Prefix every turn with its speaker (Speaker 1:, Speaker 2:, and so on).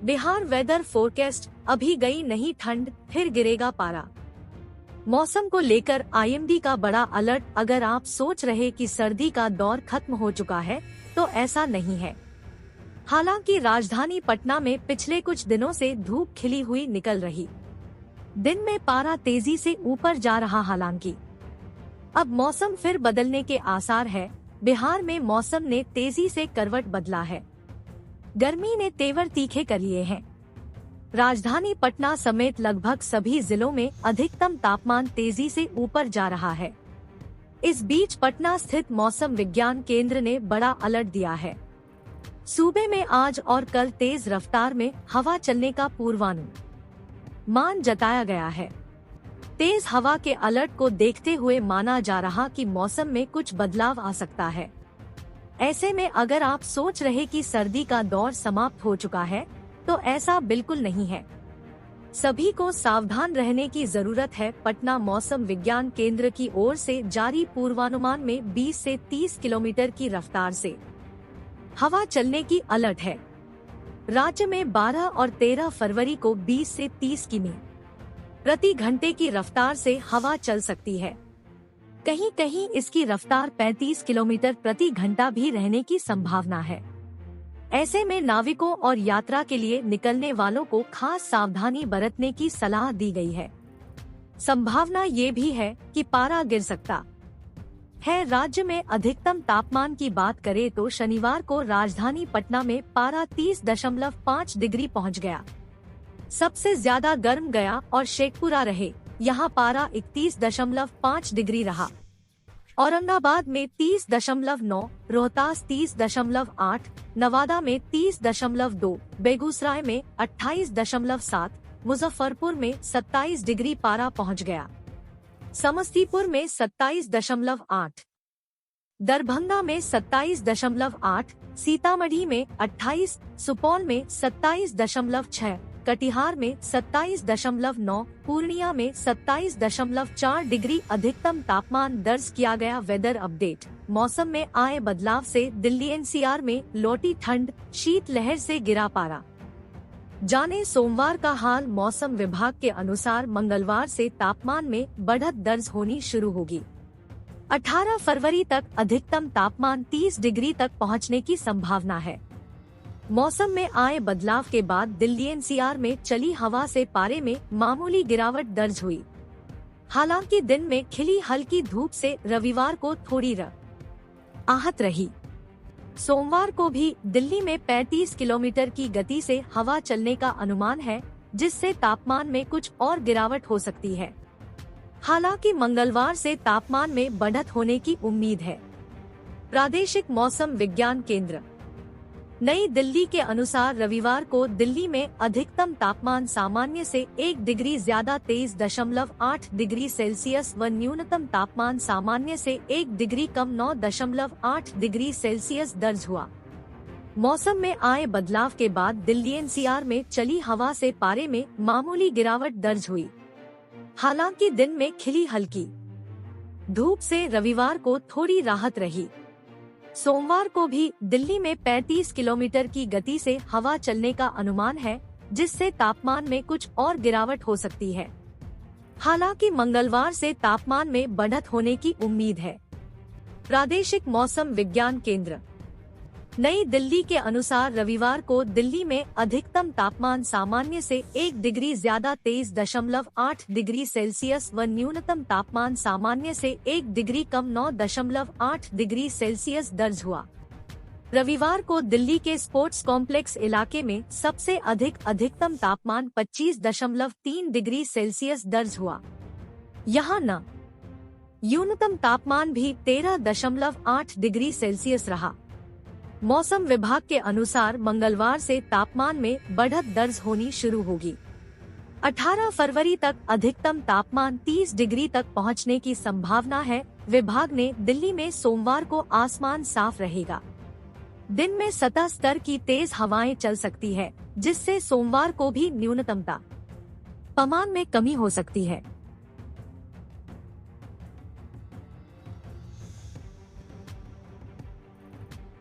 Speaker 1: Bihar weather forecast, अभी गई नहीं ठंड, फिर गिरेगा पारा। मौसम को लेकर आईएमडी का बड़ा अलर्ट। अगर आप सोच रहे कि सर्दी का दौर खत्म हो चुका है, तो ऐसा नहीं है। हालांकि राजधानी पटना में पिछले कुछ दिनों से धूप खिली हुई निकल रही। दिन में पारा तेजी से ऊपर जा रहा। हालांकि अब मौसम फिर बदलने के आसार है। बिहार में मौसम ने तेजी से करवट बदला है। गर्मी ने तेवर तीखे कर लिए हैं। राजधानी पटना समेत लगभग सभी जिलों में अधिकतम तापमान तेजी से ऊपर जा रहा है। इस बीच पटना स्थित मौसम विज्ञान केंद्र ने बड़ा अलर्ट दिया है। सूबे में आज और कल तेज रफ्तार में हवा चलने का पूर्वानुमान जताया गया है। तेज हवा के अलर्ट को देखते हुए माना जा रहा कि मौसम में कुछ बदलाव आ सकता है। ऐसे में अगर आप सोच रहे कि सर्दी का दौर समाप्त हो चुका है, तो ऐसा बिल्कुल नहीं है। सभी को सावधान रहने की जरूरत है। पटना मौसम विज्ञान केंद्र की ओर से जारी पूर्वानुमान में 20 से 30 किलोमीटर की रफ्तार से हवा चलने की अलर्ट है। राज्य में 12 और 13 फरवरी को 20 से 30 किमी प्रति घंटे की रफ्तार से हवा चल सकती है। कहीं कहीं इसकी रफ्तार 35 किलोमीटर प्रति घंटा भी रहने की संभावना है। ऐसे में नाविकों और यात्रा के लिए निकलने वालों को खास सावधानी बरतने की सलाह दी गई है। संभावना ये भी है कि पारा गिर सकता है। राज्य में अधिकतम तापमान की बात करें तो शनिवार को राजधानी पटना में पारा 30.5 डिग्री पहुंच गया। सबसे ज्यादा गर्म गया और शेखपुरा रहे। यहाँ पारा 31.5 डिग्री रहा। औरंगाबाद में 30.9, रोहतास 30.8, नवादा में 30.2, बेगूसराय में 28.7, मुजफ्फरपुर में 27 डिग्री पारा पहुंच गया। समस्तीपुर में 27.8, दरभंगा में 27.8, सीतामढ़ी में 28, सुपौल में 27.6, कटिहार में 27.9, पूर्णिया में 27.4 डिग्री अधिकतम तापमान दर्ज किया गया। Weather update. मौसम में आए बदलाव से दिल्ली एनसीआर में लौटी ठंड, शीतलहर से गिरा पारा। जाने सोमवार का हाल। मौसम विभाग के अनुसार मंगलवार से तापमान में बढ़त दर्ज होनी शुरू होगी। 18 फरवरी तक अधिकतम तापमान 30 डिग्री तक पहुंचने की संभावना है। मौसम में आए बदलाव के बाद दिल्ली एनसीआर में चली हवा से पारे में मामूली गिरावट दर्ज हुई। हालांकि दिन में खिली हल्की धूप से रविवार को थोड़ी राहत रही। सोमवार को भी दिल्ली में 35 किलोमीटर की गति से हवा चलने का अनुमान है, जिससे तापमान में कुछ और गिरावट हो सकती है। हालांकि मंगलवार से तापमान में बढ़त होने की उम्मीद है। प्रादेशिक मौसम विज्ञान केंद्र नई दिल्ली के अनुसार रविवार को दिल्ली में अधिकतम तापमान सामान्य से 1 डिग्री ज्यादा 23.8 डिग्री सेल्सियस व न्यूनतम तापमान सामान्य से 1 डिग्री कम 9.8 डिग्री सेल्सियस दर्ज हुआ। मौसम में आए बदलाव के बाद दिल्ली एनसीआर में चली हवा से पारे में मामूली गिरावट दर्ज हुई। हालांकि दिन में खिली हल्की धूप से रविवार को थोड़ी राहत रही। सोमवार को भी दिल्ली में 35 किलोमीटर की गति से हवा चलने का अनुमान है, जिससे तापमान में कुछ और गिरावट हो सकती है। हालांकि मंगलवार से तापमान में बढ़त होने की उम्मीद है। प्रादेशिक मौसम विज्ञान केंद्र नई दिल्ली के अनुसार रविवार को दिल्ली में अधिकतम तापमान सामान्य से 1 डिग्री ज्यादा 23.8 डिग्री सेल्सियस व न्यूनतम तापमान सामान्य से 1 डिग्री कम 9.8 डिग्री सेल्सियस दर्ज हुआ। रविवार को दिल्ली के स्पोर्ट्स कॉम्प्लेक्स इलाके में सबसे अधिक अधिकतम तापमान 25.3 डिग्री सेल्सियस दर्ज हुआ। यहाँ न्यूनतम तापमान भी 13.8 डिग्री सेल्सियस रहा। मौसम विभाग के अनुसार मंगलवार से तापमान में बढ़त दर्ज होनी शुरू होगी। 18 फरवरी तक अधिकतम तापमान 30 डिग्री तक पहुंचने की संभावना है। विभाग ने दिल्ली में सोमवार को आसमान साफ रहेगा। दिन में सतह स्तर की तेज हवाएं चल सकती है, जिससे सोमवार को भी न्यूनतम तापमान में कमी हो सकती है।